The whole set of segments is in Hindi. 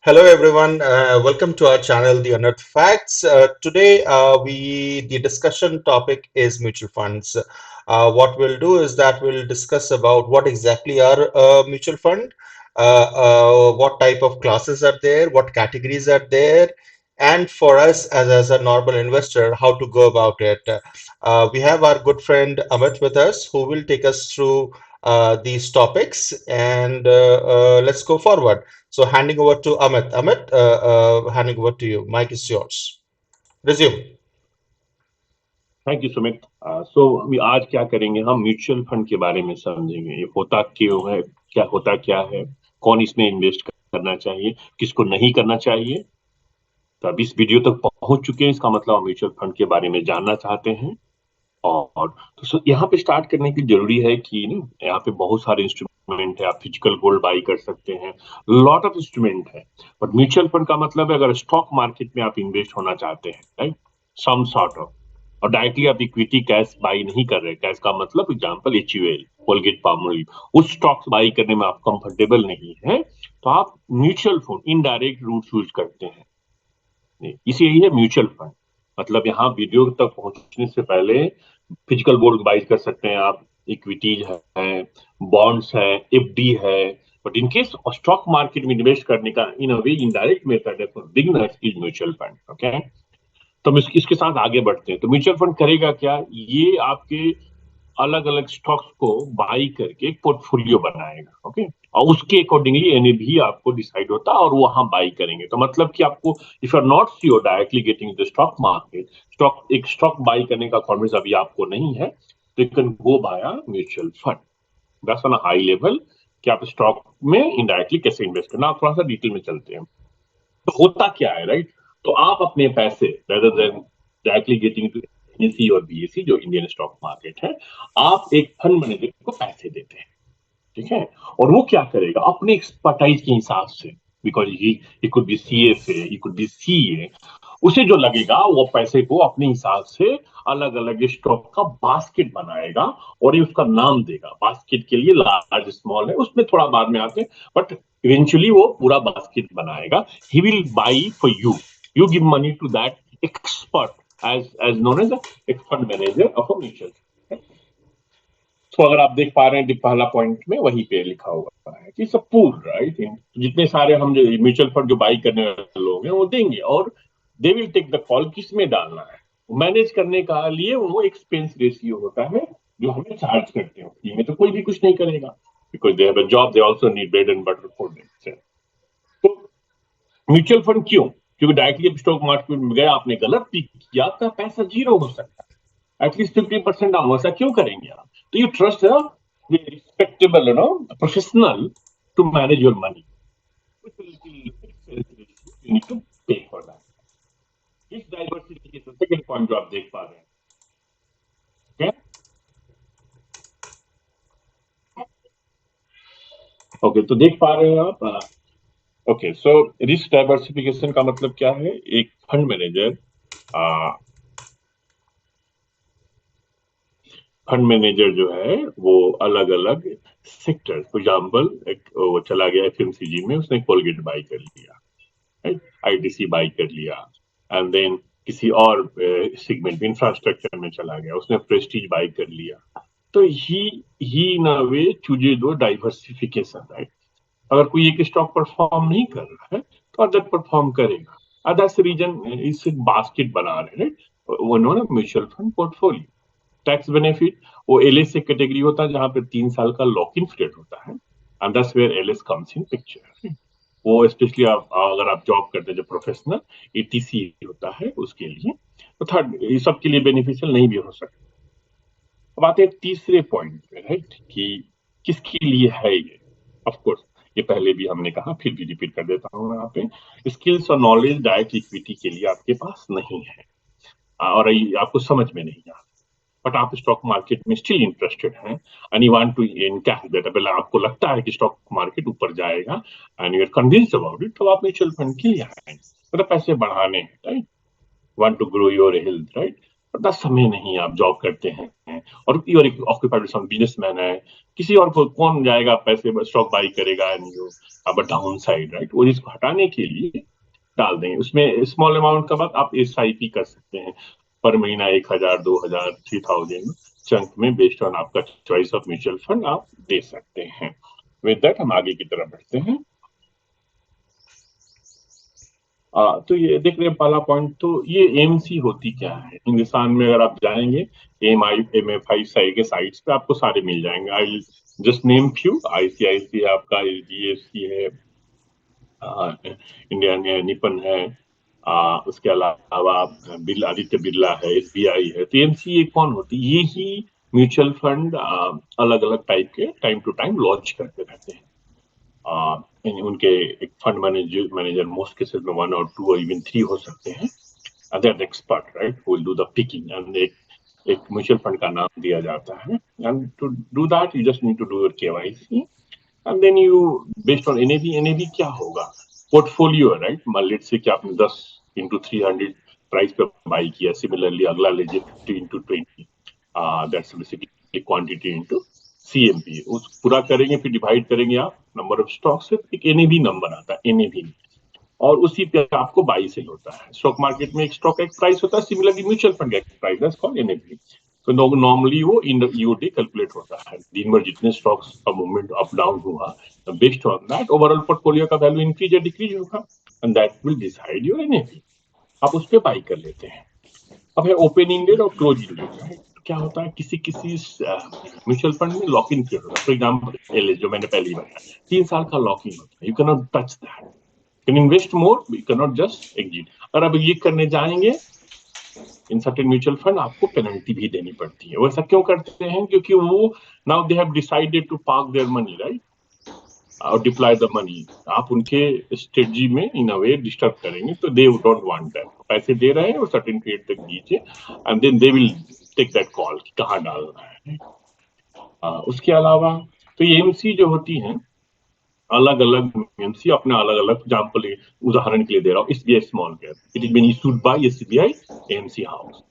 Hello, everyone. Welcome to our channel, The Unearthed Facts. Today, the discussion topic is mutual funds. What we'll do is that we'll discuss about what exactly are mutual fund, what type of classes are there, what categories are there, and for us as a normal investor, how to go about it. We have our good friend Amit with us, who will take us through these topics, and let's go forward. So handing over to Amit. Amit, handing over to you. Mic is yours. Resume. Thank you Sumit. So अभी आज क्या करेंगे, हम म्यूचुअल फंड के बारे में समझेंगे। ये होता क्यों है, क्या है, कौन इसमें इन्वेस्ट करना चाहिए, किसको नहीं करना चाहिए। तो अब इस वीडियो तक पहुंच चुके हैं, इसका मतलब हम म्यूचुअल फंड के बारे में जानना चाहते हैं। और तो यहाँ पे स्टार्ट करने की जरूरी है कि ना, यहाँ पे बहुत सारे इंस्ट्रूमेंट है। आप फिजिकल गोल्ड बाई कर सकते हैं, लॉट ऑफ इंस्ट्रूमेंट है। बट म्यूचुअल फंड का मतलब है अगर स्टॉक मार्केट में आप इन्वेस्ट होना चाहते हैं, राइट, सम सॉर्ट ऑफ, और डायरेक्टली आप इक्विटी कैश बाई नहीं कर रहे। कैश का मतलब एग्जांपल एचयूएल, कोलगेट पामोलिव, उस स्टॉक्स बाई करने में आप कंफर्टेबल नहीं है, तो आप mutual fund indirect route use करते हैं। इसी यही है म्यूचुअल फंड। मतलब यहाँ वीडियो तक पहुंचने से पहले फिजिकल गोल्ड बाई कर सकते हैं आप, इक्विटीज है, बॉन्ड्स है, एफडी है। But in case stock market में इन्वेस्ट करने का इन अ वे इनडायरेक्ट मेथड है for beginners is mutual fund. Okay, तो हम इसके साथ आगे बढ़ते हैं। तो म्यूचुअल फंड करेगा क्या, ये आपके अलग अलग स्टॉक्स को बाई करके एक पोर्टफोलियो बनाएगा। ओके, और उसके अकॉर्डिंगली एनएवी आपको डिसाइड होता है और वहां बाई करेंगे। तो मतलब कि आपको, if you are not sure directly getting the stock market, एक स्टॉक बाई करने का कॉन्फिडेंस अभी आपको नहीं है, तो you can go by mutual fund. That's on high level कि आप स्टॉक में इनडायरेक्टली कैसे इन्वेस्ट करना। आप थोड़ा सा डिटेल में चलते हैं। तो होता क्या है, राइट, तो आप अपने पैसे rather than directly getting to NSE और बीएसई जो इंडियन स्टॉक मार्केट है, आप एक फंड मैनेजर को पैसे देते हैं। ठीक है, और वो क्या करेगा अपने एक्सपर्टाइज के हिसाब से, because he could be CFA, he could be CA, उसे जो लगेगा वो पैसे को अपने हिसाब से अलग अलग स्टॉक का बास्केट बनाएगा और ये उसका नाम देगा। बास्केट के लिए लार्ज स्मॉल है, उसमें थोड़ा बाद में आते हैं, बट इवेंचुअली वो पूरा बास्केट बनाएगा। He will buy for you, you give money to that expert as known as a fund manager of a mutual fund। तो अगर आप देख पा रहे हैं पहला पॉइंट में वहीं पे लिखा हुआ है कि सब पूल, राइट, जितने सारे हम जो म्यूचुअल फंड जो बाई करने वाले लोग हैं वो देंगे, और they will take the call किस में डालना है। मैनेज करने का लिए वो एक्सपेंस रेशियो होता है जो हमें चार्ज करते हैं। फ्री में तो कोई भी कुछ नहीं करेगा, because they have a job, they also need bread and butter for them. तो म्यूचुअल फंड क्यों, क्योंकि डायरेक्टली स्टॉक मार्केट में गया, आपने गलत पिक किया, आपका पैसा जीरो हो सकता है, एटलीस्ट 50% डाउन। ऐसा क्यों करेंगे आप? तो you trust respectable, professional to manage your money, you need to pay for that. इस डाइवर्सिफिकेशन, सेकंड पॉइंट जो आप देख पा रहे हैं, ओके ओके, तो देख पा रहे हैं आप। ओके, सो रिस्क डाइवर्सिफिकेशन का मतलब क्या है, एक फंड मैनेजर, फंड मैनेजर जो है वो अलग अलग सेक्टर, फॉर एग्जाम्पल एक वो चला गया एफएमसीजी में, उसने कोलगेट बाई कर लिया, राइट, आईटीसी बाई कर लिया, एंड देन किसी और सेगमेंट इंफ्रास्ट्रक्चर में चला गया, उसने प्रेस्टीज बाई कर लिया। तो ही इन अ वे चूजे दो डाइवर्सिफिकेशन, राइट। अगर कोई एक स्टॉक परफॉर्म नहीं कर रहा है तो अदर परफॉर्म करेगा। दैट्स रीजन इस बास्केट बना रहे हैं, वो ना mutual fund portfolio. Tax benefit, वो एलएस से कैटेगरी होता है जहां पे 3 साल का लॉक इन पीरियड होता है, and that's where LS comes in picture. वो स्पेशली आप अगर आप जॉब करते हैं जो प्रोफेशनल, एटीसी होता है उसके लिए। तो थर्ड, ये सबके लिए बेनिफिशियल नहीं भी हो सकता। अब आते हैं तीसरे पॉइंट पे, राइट, कि किसके लिए है ये। ऑफ कोर्स ये पहले भी हमने कहा, फिर भी रिपीट कर देता हूँ यहाँ पे, स्किल्स और नॉलेज डायरेक्ट इक्विटी के लिए आपके पास नहीं है, और ये आपको समझ में नहीं आता, बट आप स्टॉक मार्केट में स्टिल इंटरेस्टेड हैं, and you want to cash that, पहले आपको लगता है कि स्टॉक मार्केट ऊपर जाएगा and you are convinced about it, तो आप म्यूचुअल फंड के लिए आएंगे, मतलब पैसे बढ़ाने हैं, right, want to grow your health, right. पता समय नहीं, आप जॉब करते हैं और और एक ऑक्यूपाइड सम बिजनेसमैन है, किसी और को कौन जाएगा पैसे स्टॉक बाई करेगा एंड यू अब डाउन साइड, राइट? वो इसको हटाने के लिए डाल देंगे उसमें स्मॉल अमाउंट का बाद आप एसआईपी कर सकते हैं पर महीना 1,000 2,000 3,000 चंक में बेस्ड ऑन आपका चॉइस ऑफ म्यूचुअल फंड आप दे सकते हैं। विद दैट हम आगे की तरफ बढ़ते हैं। तो ये देख रहे हैं पहला पॉइंट, तो ये एमसी होती क्या है हिंदुस्तान में? अगर आप जाएंगे एम एफ आई के साइट्स पे आपको सारे मिल जाएंगे। I just name few. ICIC है आपका, एचडीएफसी है, इंडियन है, निपन है, उसके अलावा बिरला, आदित्य बिरला है, एसबीआई है। तो एमसी ये कौन होती है? ये ही म्यूचुअल फंड अलग अलग टाइप के टाइम टू टाइम लॉन्च करते रहते हैं। उनके एक फंड मैनेजर मोस्ट केसेस में वन और टू और इवन थ्री हो सकते हैं। They are the expert, right, who will do the picking and एक म्यूचुअल फंड का नाम दिया जाता है। And to do that you just need to do your KYC and then you based on NAV. NAV क्या होगा? Portfolio, right? मान लेट से कि आपने 10 इंटू 300 प्राइस पे बाई किया, सिमिलरली अगला लीजिए 50 into 20, that's basically quantity into CMP. उस पूरा करेंगे, फिर डिवाइड करेंगे आप नंबर ऑफ स्टॉक से, एक एनएवी नंबर आता है, एनएवी, और उसी पे आपको बाई सेल होता है। स्टॉक मार्केट में एक स्टॉक का एक प्राइस होता है, सिमिलरली म्यूचुअल फंड का एक प्राइस है, कॉल्ड एनएवी। तो नॉर्मली वो इन ईओडी कैलकुलेट होता है, दिन भर जितने स्टॉक्स का मूवमेंट अप डाउन हुआ, based on that overall portfolio का वैल्यू इंक्रीज या डिक्रीज होगा and that will decide your NAV. आप उस पर बाई कर लेते हैं। अब है ओपनिंग डेट और क्लोजिंग डेट, राइट? क्या होता है, किसी किसी म्यूचुअल फंड में लॉक इन पीरियड होता है। फॉर एग्जाम्पल एल जो मैंने पहले ही बताया, 3 साल का लॉक इन होता है, you can not touch that, can invest more, you can not just exit. और अब ये करने जाएंगे इन सर्टेन म्यूचुअल फंड, आपको पेनल्टी भी देनी पड़ती है। वैसा क्यों करते हैं? क्योंकि वो now they have decided to park their money, right, और डिप्लॉय द मनी। आप उनके स्ट्रेटजी में इन अ वे डिस्टर्ब करेंगे, तो दे डोंट वांट दैट। पैसे दे रहे हैं और सर्टेन पीरियड तक दीजिए and then they will take that call कि कहाँ डालना है। उसके अलावा तो ये एमसी जो होती हैं, अलग अलग एमसी अपने अलग अलग, एग्जाम्पल उदाहरण के लिए दे रहा हूँ, SBI small cap, it is been issued by SBI MC house.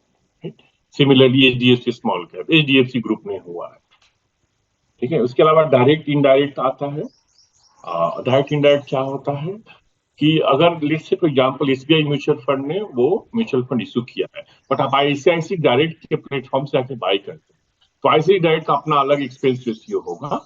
Similarly HDFC small cap HDFC group में हुआ है। ठीक है, उसके अलावा डायरेक्ट इनडायरेक्ट आता है। डायरेक्ट इनडायरेक्ट क्या होता है कि अगर लेट्स से for example SBI mutual fund ने वो म्यूचुअल फंड इशू किया है, बट आप आईसीआईसी डायरेक्ट के प्लेटफॉर्म से आके बाई करते हैं, तो आईसीआई डायरेक्ट का अपना अलग एक्सपेंस रेशियो होगा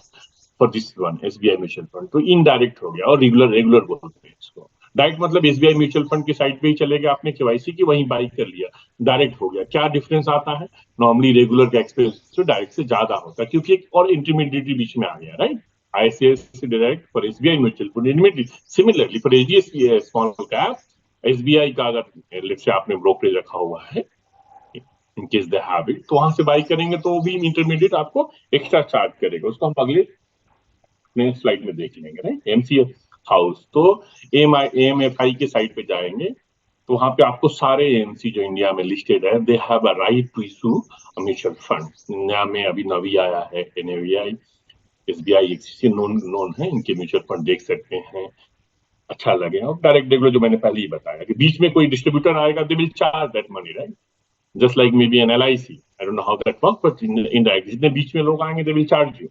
for this one SBI mutual fund. तो इनडायरेक्ट हो गया, और रेगुलर रेगुलर बोलते हैं इसको। डायरेक्ट मतलब एसबीआई म्यूचुअल फंड की साइट पे ही चले गए, आपने केवाईसी की, वहीं बाई कर लिया, डायरेक्ट हो गया। क्या डिफरेंस आता है? नॉर्मली रेगुलर का एक्सपेंस तो डायरेक्ट से ज्यादा होता है, क्योंकि एक और इंटरमीडिएटरी बीच में आ गया, right? ICIC direct for SBI mutual fund intermediate. Similarly for HDFC small cap, SBI का अगर लेट्स से आपने ब्रोकरेज रखा हुआ है, in case they have it, तो वहां से बाई करेंगे तो वो भी इंटरमीडिएट आपको एक्स्ट्रा चार्ज करेगा। उसको हम अगले नेक्स्ट स्लाइड में देख लेंगे, राइट? एमसीएफ हाउस, तो एएमएफआई के साइट पे जाएंगे, तो वहां पे आपको सारे एमसी जो इंडिया में लिस्टेड है, they have a right to issue mutual fund. India में अभी नवी आया है NAVI, SBI Axis known known है, इनके म्यूचुअल फंड देख सकते हैं, अच्छा लगे। और डायरेक्ट डेबिट जो मैंने पहले ही बताया कि बीच में कोई डिस्ट्रीब्यूटर आएगा, they will charge that money, right? Just like may be an LIC, I don't know how that work, but indirect जितने बीच में लोग आएंगे, they will charge you.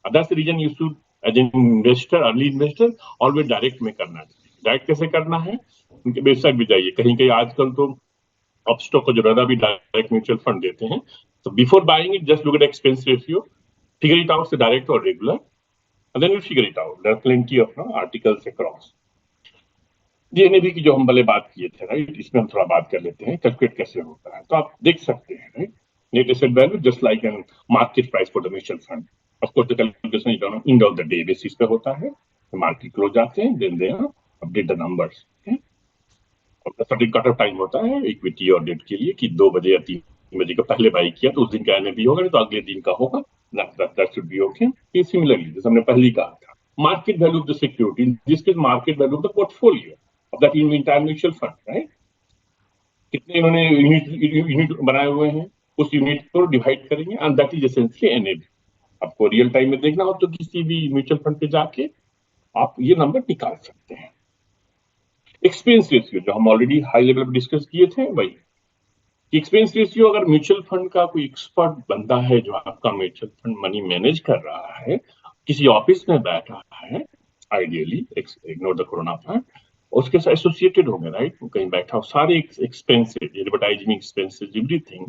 That's the reason you should as an investor, early investor, always direct में करना चाहिए। डायरेक्ट कैसे करना है? उनके वेबसाइट भी जाइए, कहीं कहीं आजकल तो अपस्टॉक को ज्यादा भी डायरेक्ट म्यूचुअल फंड देते हैं। तो before buying it just look at expense ratio, figure it out से डायरेक्ट और regular, and then we'll figure it out. There are plenty of articles across. डीएनएबी की जो हम पहले बात किए थे, राइट, इसमें हम थोड़ा बात कर लेते हैं कैलकुलेट कैसे होता है। तो आप देख सकते हैं, right, net asset value just like an market price for the mutual fund. Of course the calculation is on end of the day basis पे होता है। मार्केट क्लोज जाते हैं, then they update the numbers. और सर्टेन कट ऑफ टाइम होता है इक्विटी और डेट के लिए कि 2 बजे या 3 बजे का पहले बाई किया तो उस दिन का एनएबी होगा, नहीं तो अगले दिन का होगा। That should be okay. ये सिमिलरली जैसे हमने पहले ही कहा था, market value of the security, जिसके market value of the portfolio of that entire mutual fund, right? कितने इन्होंने यूनिट बनाए हुए हैं, उस यूनिट को डिवाइड करेंगे and that is essentially NAB. आपको रियल टाइम में देखना हो तो किसी भी म्यूचुअल फंड पे जाके आप ये नंबर निकाल सकते हैं। एक्सपेंस रेशियो जो हम ऑलरेडी हाई लेवल पर डिस्कस किए थे, वही कि एक्सपेंस रेशियो अगर म्यूचुअल फंड का कोई एक्सपर्ट बंदा है जो आपका म्यूचुअल फंड मनी मैनेज कर रहा है, किसी ऑफिस में बैठा है, ideally ignore the corona part, उसके साथ एसोसिएटेड होंगे, राइट, कहीं बैठा हो, सारे expenses, advertising expenses, everything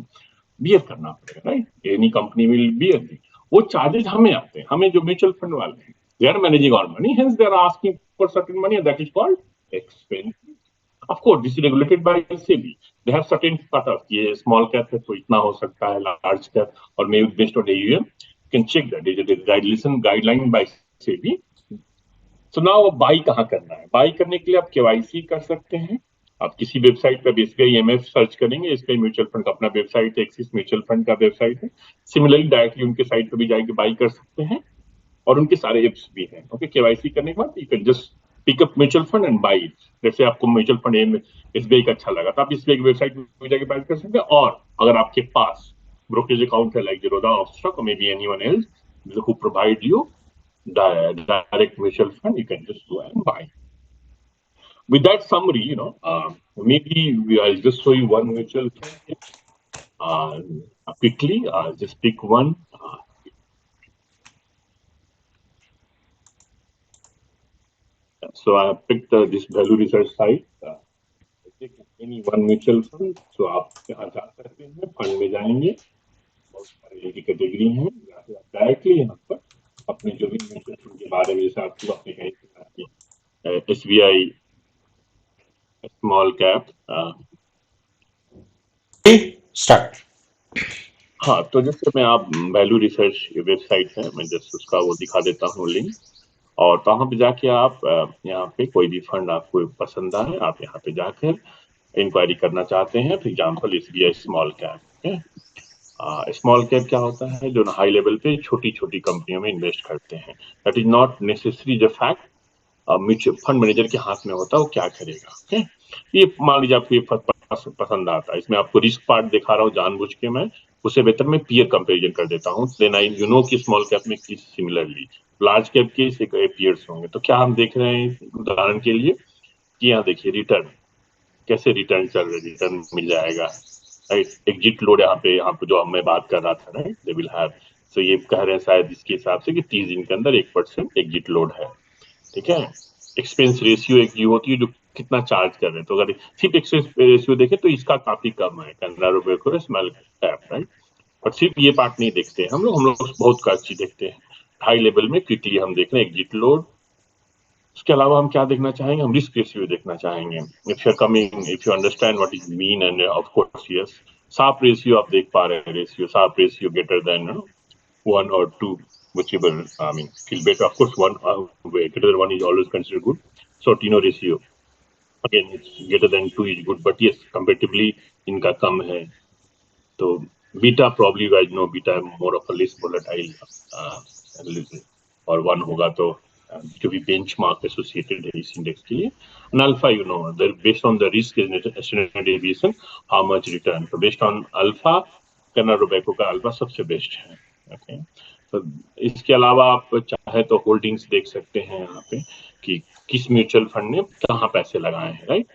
bear करना पड़ेगा, right, any company will bear, वो चार्जेस हमें आते हैं, हमें जो म्यूचुअल फंड वाले हैं, they are managing our money, hence they are asking for certain money, that is called expense. Of course this is regulated by SEBI, they have certain cut off, ये स्मॉल कैप है तो इतना हो सकता है, लार्ज कैप और may be based on AUM, can check that guideline by SEBI. So now buy कहाँ करना है, बाई करने के लिए आप केवाईसी कर सकते हैं, आप किसी वेबसाइट पर एसबीआई एमएफ सर्च करेंगे, एसबीआई म्यूचुअल फंड का अपना वेबसाइट है, एक्सिस म्यूचुअल फंड का वेबसाइट है, सिमिलरली डायरेक्टली उनके साइट पर भी जाके बाई कर सकते हैं, और उनके सारे एप्स भी हैं. ओके, केवाईसी करने के बाद you can just pick up mutual fund and buy it. जैसे आपको म्यूचुअल फंड एसबीआई का अच्छा लगा तो आप एसबीआई की वेबसाइट पे जाके बाय कर सकते हैं, और अगर आपके पास ब्रोकरेज अकाउंट है like Zerodha, Upstox, may be anyone else who provide you direct mutual fund, you can just go and buy. With that summary, maybe I'll just show you one mutual fund here. Quickly, just pick one. So I have picked this value research site. Any one mutual fund. So आप यहाँ जा सकते हैं, फंड में जाएंगे, बहुत सारी की कैटेगरी है, डायरेक्टली यहाँ पर अपने जो भी म्यूचुअल फंड के बारे में, जैसे आपको अपने कहीं एसबीआई स्मॉल कैप, Start. हाँ, तो जैसे मैं आप वैल्यू रिसर्च वेबसाइट है, मैं जस्ट उसका वो दिखा देता हूँ लिंक, और वहाँ पे जाके आप यहाँ पे कोई भी फंड आपको पसंद आए, आप यहाँ पे जाकर इंक्वायरी करना चाहते हैं. For example SBI small cap. Small cap क्या होता है, जो हाई लेवल पे छोटी छोटी कंपनियों में इन्वेस्ट करते हैं. That is not necessary the fact mutual fund manager के हाथ में होता है वो क्या करेगा. ओके, ये मान लीजिए आपको ये पसंद आता है, इसमें आपको रिस्क पार्ट दिखा रहा हूँ जानबूझ के मैं, उससे बेहतर मैं पीयर कंपैरिजन कर देता हूँ, देन आई यू नो कि स्मॉल कैप में किस सिमिलरली लार्ज कैप के पीयर्स होंगे. तो क्या हम देख रहे हैं उदाहरण के लिए कि यहाँ देखिए रिटर्न, कैसे रिटर्न चल रहे, रिटर्न मिल जाएगा, राइट. एग्जिट लोड यहाँ पे जो मैं बात कर रहा था, राइट, दे विल हैव. सो ये कह रहे हैं शायद इसके हिसाब से कि 30 दिन के अंदर 1% एग्जिट लोड है, ठीक है. एक्सपेंस रेशियो एक ये होती है जो कितना चार्ज कर रहे हैं, तो अगर सिर्फ एक्सपेंस रेशियो देखें तो इसका काफी कम है, 15 रुपए को स्मॉल कैप, राइट. और सिर्फ ये पार्ट नहीं देखते हैं हम लोग बहुत का अच्छी देखते हैं. हाई लेवल में क्विकली हम देख रहे हैं एग्जिट लोड. उसके अलावा हम क्या देखना चाहेंगे, हम रिस्क रेशियो देखना चाहेंगे. If you are coming, if you understand what is mean, and of course yes, Sharpe ratio आप देख पा रहे हैं, ratio Sharpe ratio greater than 1 or 2, whichever, I mean, feel better. Of course, one greater than 1 is always considered good. Sortino ratio, again, it's greater than 2 is good, but yes, comparatively, इनका कम है. तो beta probably you guys know beta more of a less volatile, uh, और 1 होगा तो जो भी benchmark associated है इस index के लिए. And alpha, based on the risk standard deviation, how much return. So based on alpha, Canara Robeco का alpha सबसे बेस्ट है. Okay. तो इसके अलावा आप चाहे तो होल्डिंग्स देख सकते हैं यहाँ पे कि किस म्यूचुअल फंड ने कहाँ पैसे लगाए हैं, राइट.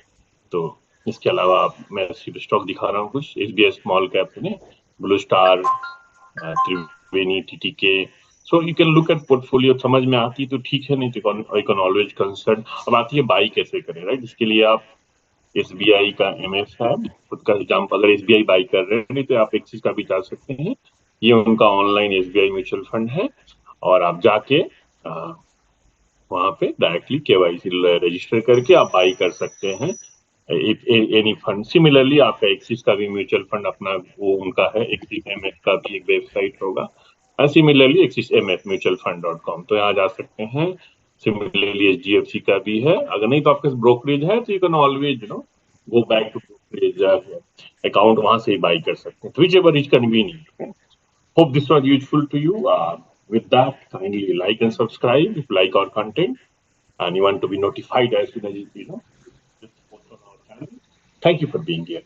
तो इसके अलावा मैं सिर्फ स्टॉक दिखा रहा हूँ कुछ, एसबीआई स्मॉल कैप ने, blue star, Triveni, TTK. So you can look at portfolio, समझ में आती तो ठीक है, नहीं तो आई कैन ऑलवेज कंसल्ट. अब आती है बाई कैसे करें, राइट. इसके लिए आप एसबीआई का एमएफ है, खुद का एग्जाम्पल, अगर एसबीआई बाई कर रहे हैं, नहीं तो आप एक्सिस का भी जा सकते हैं. ये उनका ऑनलाइन एसबीआई म्यूचुअल फंड है, और आप जाके वहां पे डायरेक्टली केवाईसी रजिस्टर करके आप बाई कर सकते हैं एनी फंड. सिमिलरली आपका एक्सिस का भी म्यूचुअल फंड अपना वो उनका है, एक्सिस एमएफ का भी एक वेबसाइट होगा, similarly axis MF mutual fund .com, तो यहाँ जा सकते हैं. सिमिलरली एचडीएफसी का भी है. अगर नहीं तो आपके पास ब्रोकरेज है तो you can always go back to brokerage account, वहां से ही बाई कर सकते हैं, whichever is convenient. Hope this was useful to you. With that, kindly like and subscribe if you like our content and you want to be notified as soon as just post on our channel. Thank you for being here.